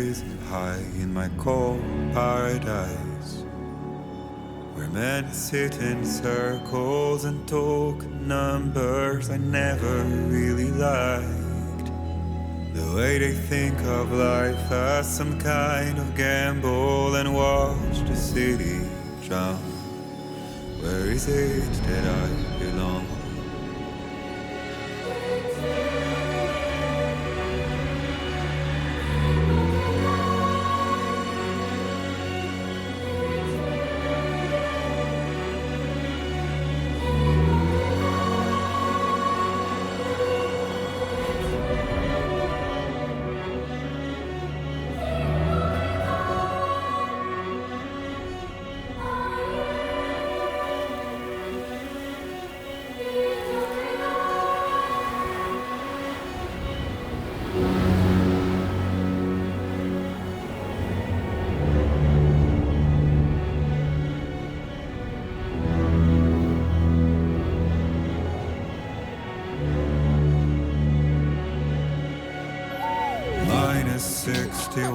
blazing high in my cold paradise. We're meant to sit in circles and talk numbers I never really liked. The way they think of life as some kind of gamble and watch the city drown. Where is it that I belong? Minus 61.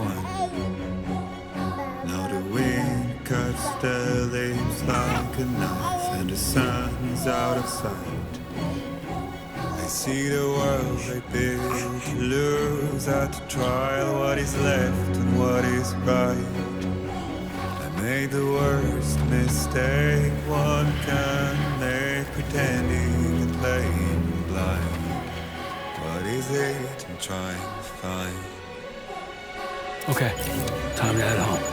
Now the wind cuts the leaves like a knife, and the sun's out of sight. I see the world I built to lose at the trial, what is left and what is right. I made the worst mistake one can make, pretending and playing blind. What is it I'm trying to find? Okay, time to head home.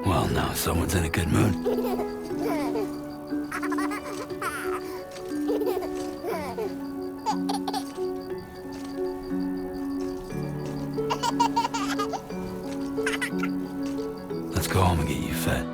Well, now someone's in a good mood. Let's go home and get you fed.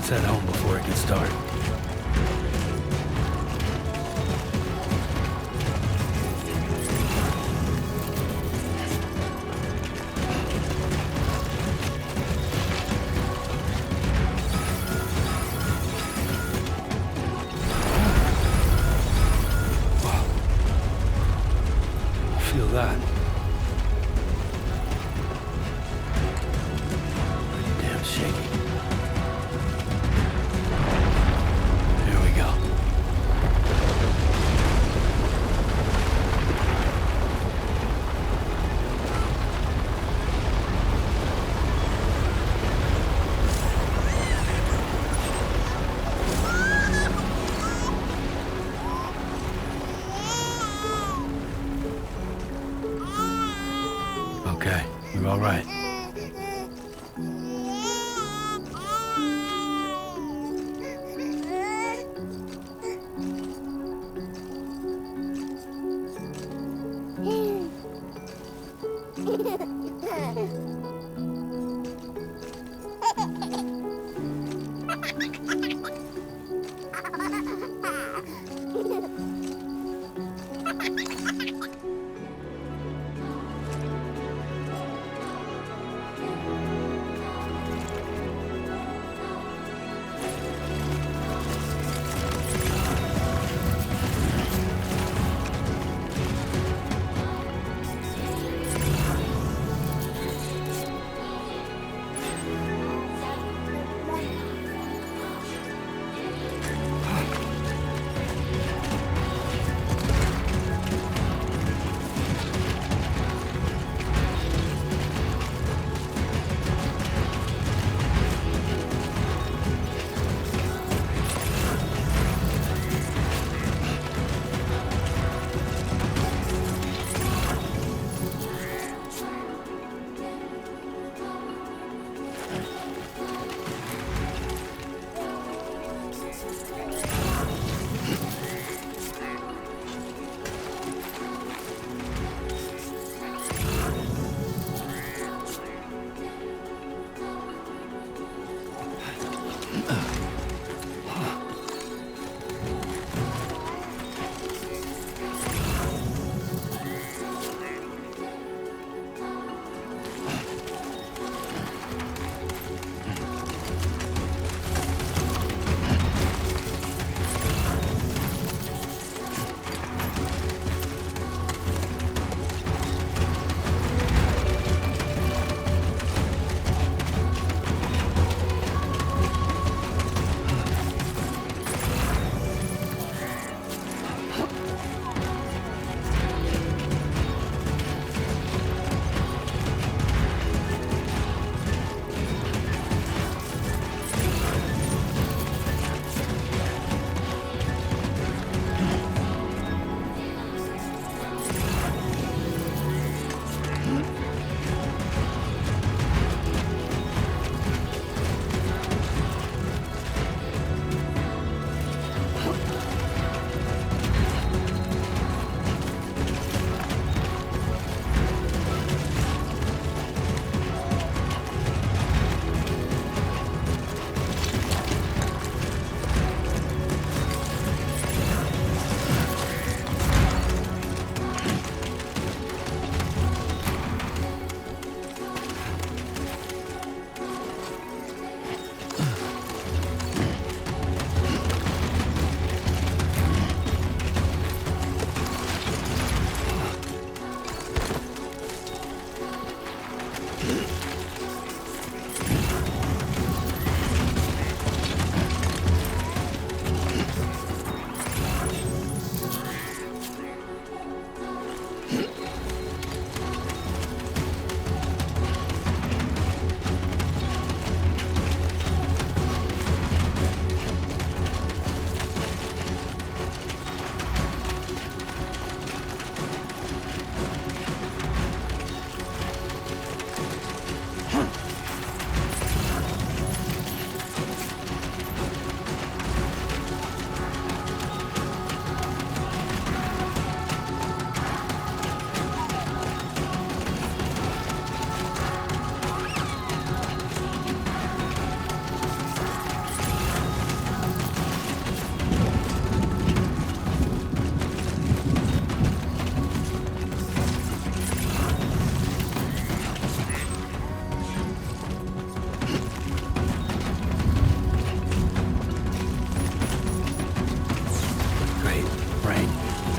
Let's head home before it gets dark. Feel that. Damn shaky. Here we go. Okay, you're all right.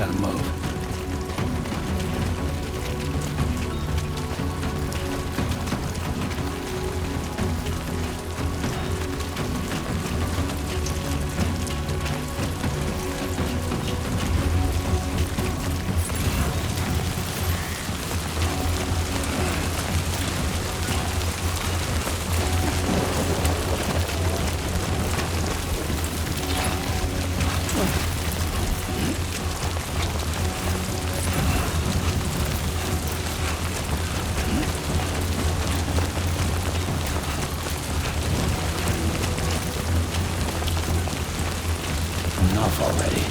Gotta move. Enough already.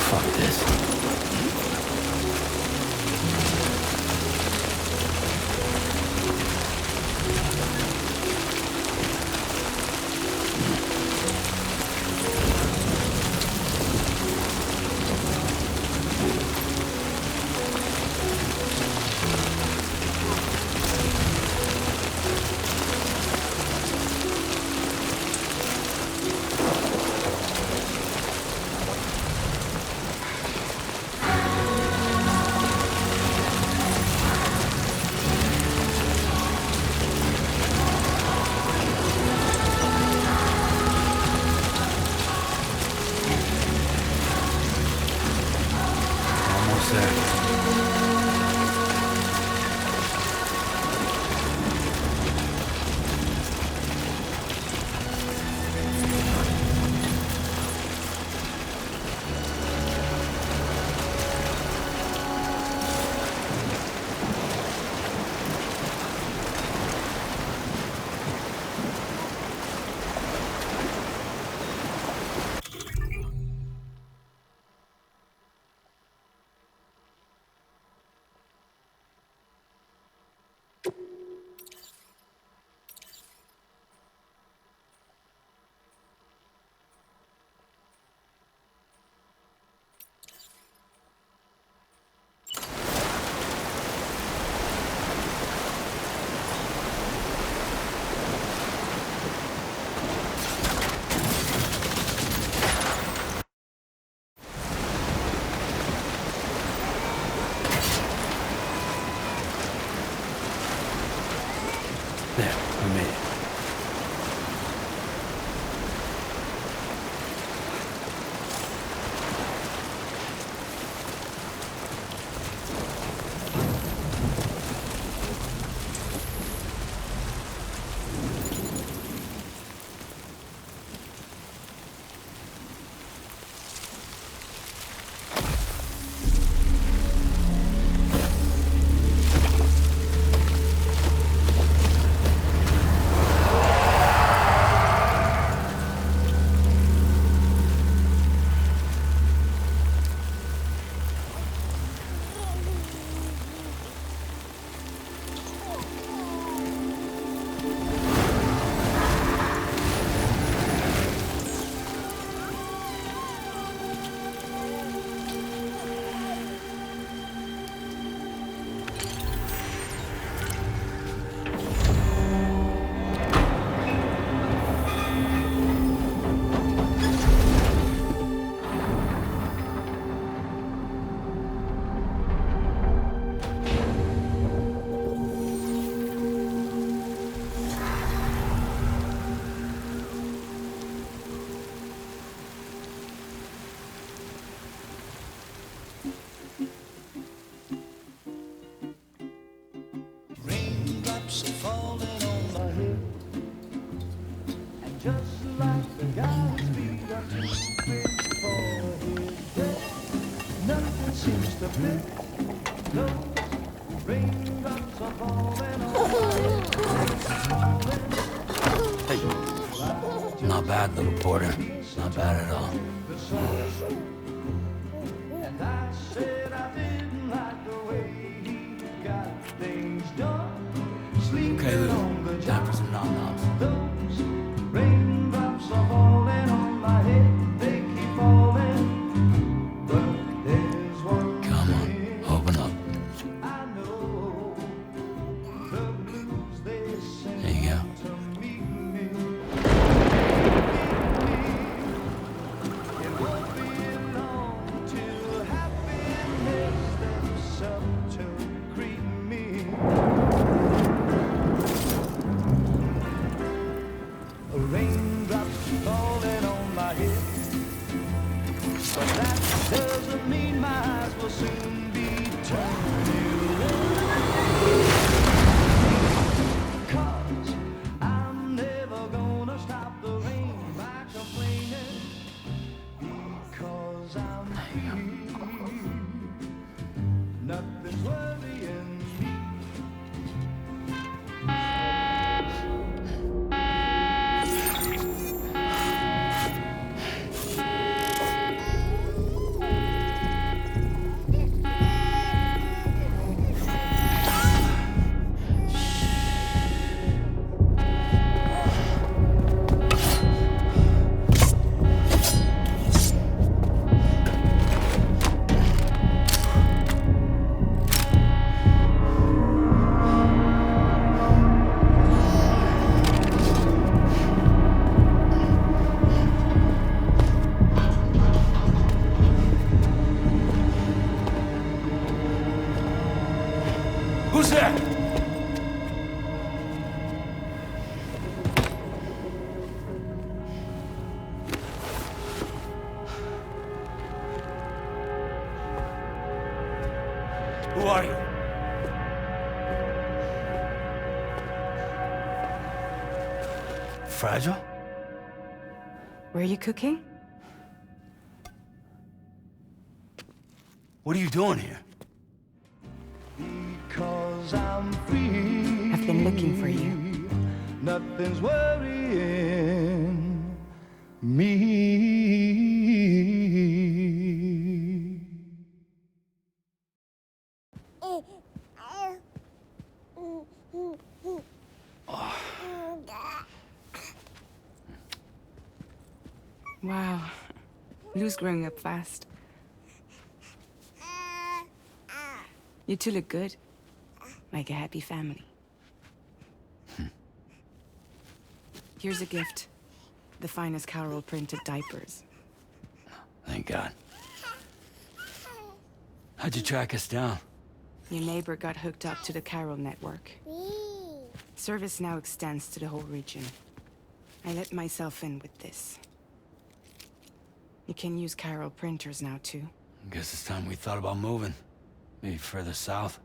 Fuck this. Almost there. There, we made it. Hey. Not bad, little Porter. Not bad at all. Okay, Lou. Time for some nom-noms. Raindrops are falling on my head, they keep falling. But there's one Come on, open up. I know, the blues they sing There you go. to meet me. It won't be long till happiness steps up to greet me. Raindrops falling on my head, but that doesn't mean my eyes will soon be turning red. 'Cause I'm never gonna stop the rain by complaining, because I'm free. Nothing's worrying me. Who's there? Who are you? Fragile? Were you cooking? What are you doing here? Because I'm free. I've been looking for you. Nothing's worrying me. Wow. Lou's growing up fast. You two look good. Like a happy family. Here's a gift. The finest Carol printed diapers. Thank God. How'd you track us down? Your neighbor got hooked up to the Carol network. Service now extends to the whole region. I let myself in with this. You can use Carol printers now, too. Guess it's time we thought about moving. Maybe further south.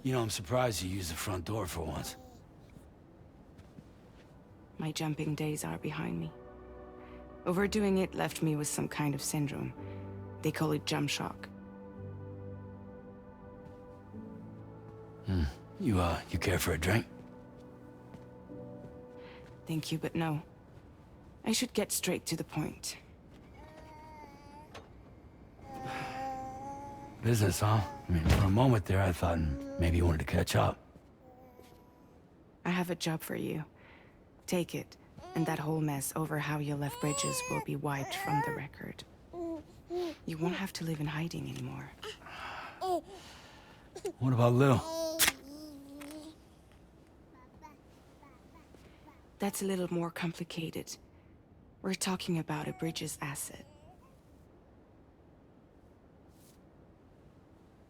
You know, I'm surprised you used the front door for once. My jumping days are behind me. Overdoing it left me with some kind of syndrome. They call it jump shock. You care for a drink? Thank you, but no. I should get straight to the point. Business, huh? I mean, for a moment there, I thought maybe you wanted to catch up. I have a job for you. Take it, and that whole mess over how you left Bridges will be wiped from the record. You won't have to live in hiding anymore. What about Lil? That's a little more complicated. We're talking about a Bridges asset.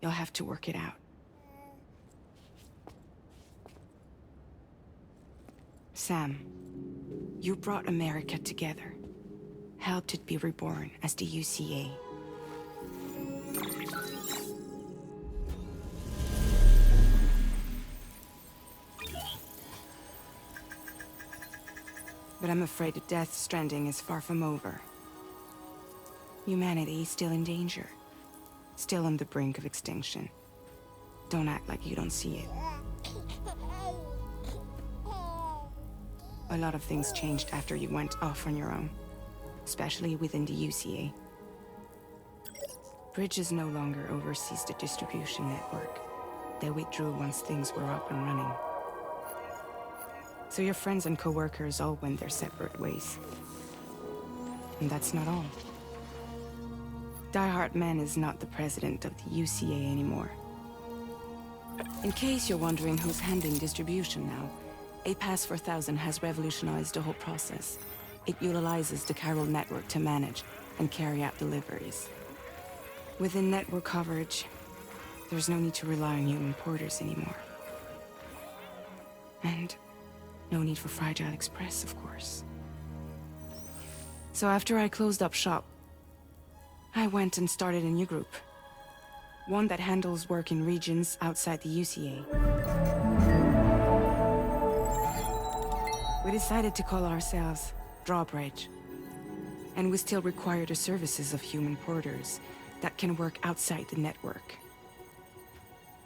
You'll have to work it out. Sam, you brought America together. Helped it be reborn as the UCA. But I'm afraid the death stranding is far from over. Humanity is still in danger. still on the brink of extinction. Don't act like you don't see it. A lot of things changed after you went off on your own, especially within the UCA. Bridges no longer oversees the distribution network. They withdrew once things were up and running. So your friends and co-workers all went their separate ways. And that's not all. Die Hartman is not the president of the UCA anymore. In case you're wondering who's handling distribution now, A Pass 4000 has revolutionized the whole process. It utilizes the chiral network to manage and carry out deliveries. Within network coverage, there's no need to rely on human porters anymore. And no need for Fragile Express, of course. So after I closed up shop, I went and started a new group. One that handles work in regions outside the UCA. We decided to call ourselves Drawbridge. And we still require the services of human porters that can work outside the network.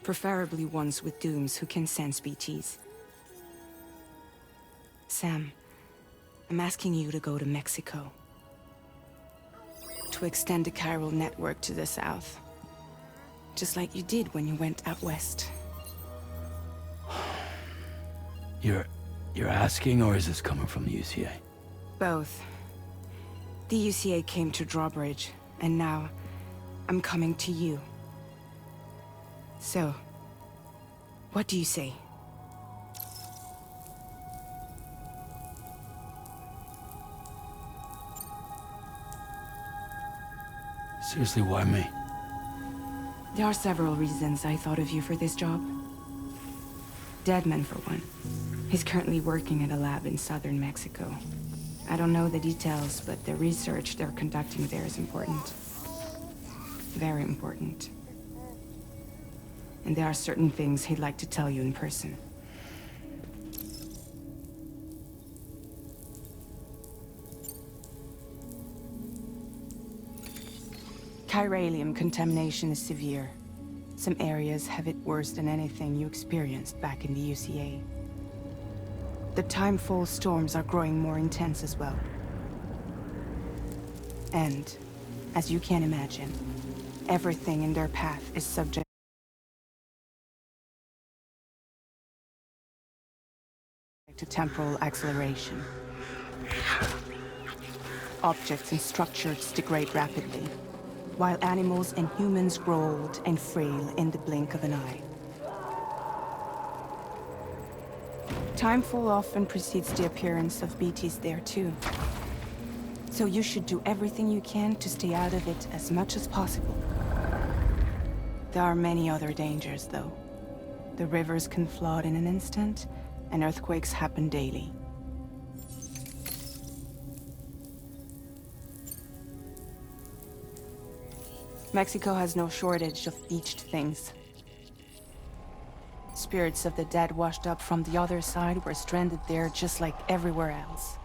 Preferably ones with dooms who can sense BTs. Sam, I'm asking you to go to Mexico. To extend the chiral network to the south. Just like you did when you went out west. You're asking, or is this coming from the UCA? Both. The UCA came to Drawbridge, and now I'm coming to you. So, what do you say? Seriously, why me? There are several reasons I thought of you for this job. Deadman, for one. He's currently working at a lab in southern Mexico. I don't know the details, but the research they're conducting there is important. Very important. And there are certain things he'd like to tell you in person. Chiralium contamination is severe. Some areas have it worse than anything you experienced back in the UCA. The timefall storms are growing more intense as well. And, as you can imagine, everything in their path is subject to temporal acceleration. Objects and structures degrade rapidly, while animals and humans grow old and frail in the blink of an eye. Timefall often precedes the appearance of BTs there too. So you should do everything you can to stay out of it as much as possible. There are many other dangers, though. The rivers can flood in an instant, and earthquakes happen daily. Mexico has no shortage of beached things. Spirits of the dead washed up from the other side were stranded there just like everywhere else.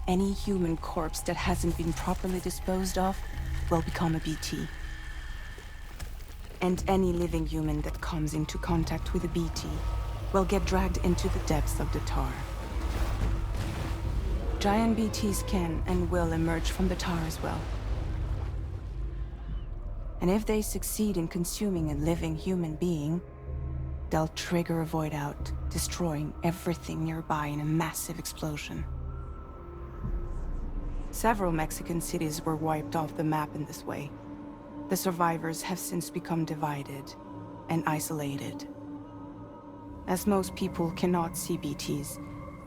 Any human corpse that hasn't been properly disposed of will become a BT. And any living human that comes into contact with a BT will get dragged into the depths of the tar. Giant BTs can and will emerge from the tar as well. And if they succeed in consuming a living human being, they'll trigger a void out, destroying everything nearby in a massive explosion. Several Mexican cities were wiped off the map in this way. The survivors have since become divided and isolated. As most people cannot see BTs,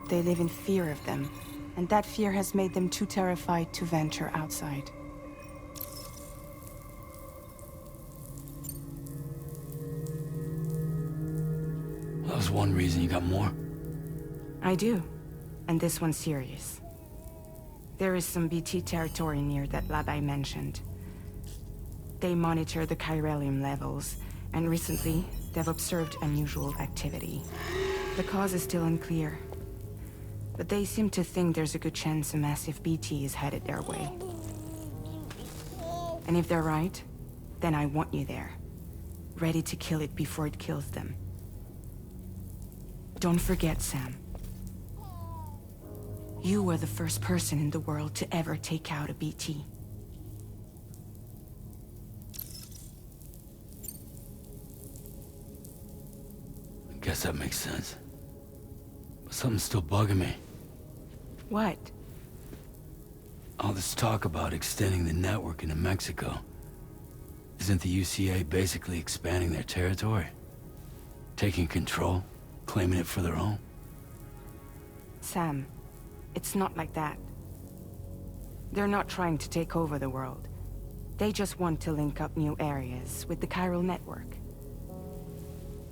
they live in fear of them, and that fear has made them too terrified to venture outside. That was one reason. You got more? I do, and this one's serious. There is some BT territory near that lab I mentioned. They monitor the chiralium levels, and recently, they've observed unusual activity. The cause is still unclear, but they seem to think there's a good chance a massive BT is headed their way. And if they're right, then I want you there. Ready to kill it before it kills them. Don't forget, Sam. You were the first person in the world to ever take out a BT. I guess that makes sense. But something's still bugging me. What? All this talk about extending the network into Mexico. Isn't the UCA basically expanding their territory? Taking control, claiming it for their own? Sam, it's not like that. They're not trying to take over the world. They just want to link up new areas with the chiral network.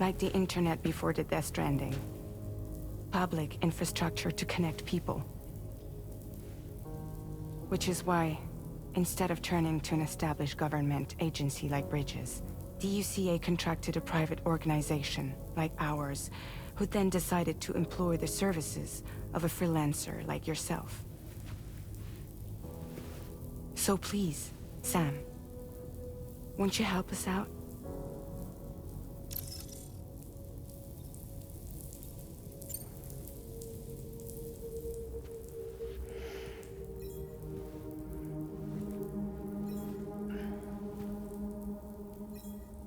Like the internet before the Death Stranding. Public infrastructure to connect people. Which is why, instead of turning to an established government agency like Bridges, the UCA contracted a private organization, like ours, who then decided to employ the services of a freelancer like yourself. So please, Sam, won't you help us out?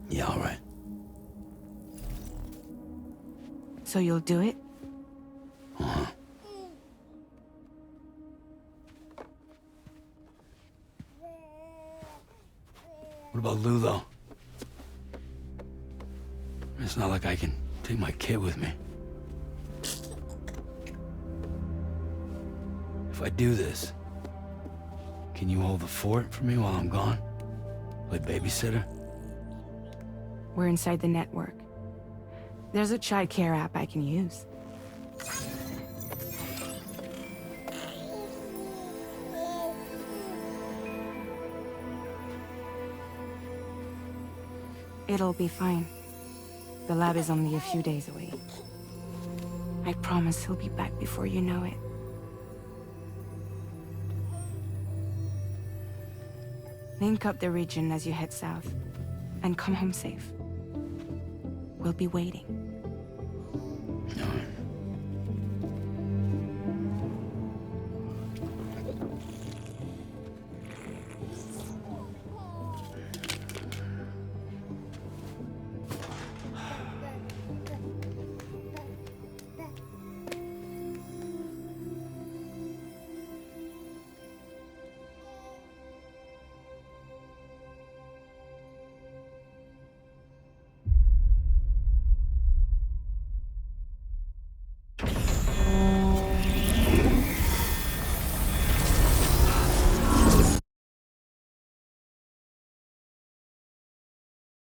Yeah, all right. So you'll do it? Uh-huh. What about Lou, though? It's not like I can take my kid with me. If I do this, can you hold the fort for me while I'm gone? Play babysitter? We're inside the network. There's a child care app I can use. It'll be fine. The lab is only a few days away. I promise he'll be back before you know it. Link up the region as you head south, and come home safe. We'll be waiting. All right.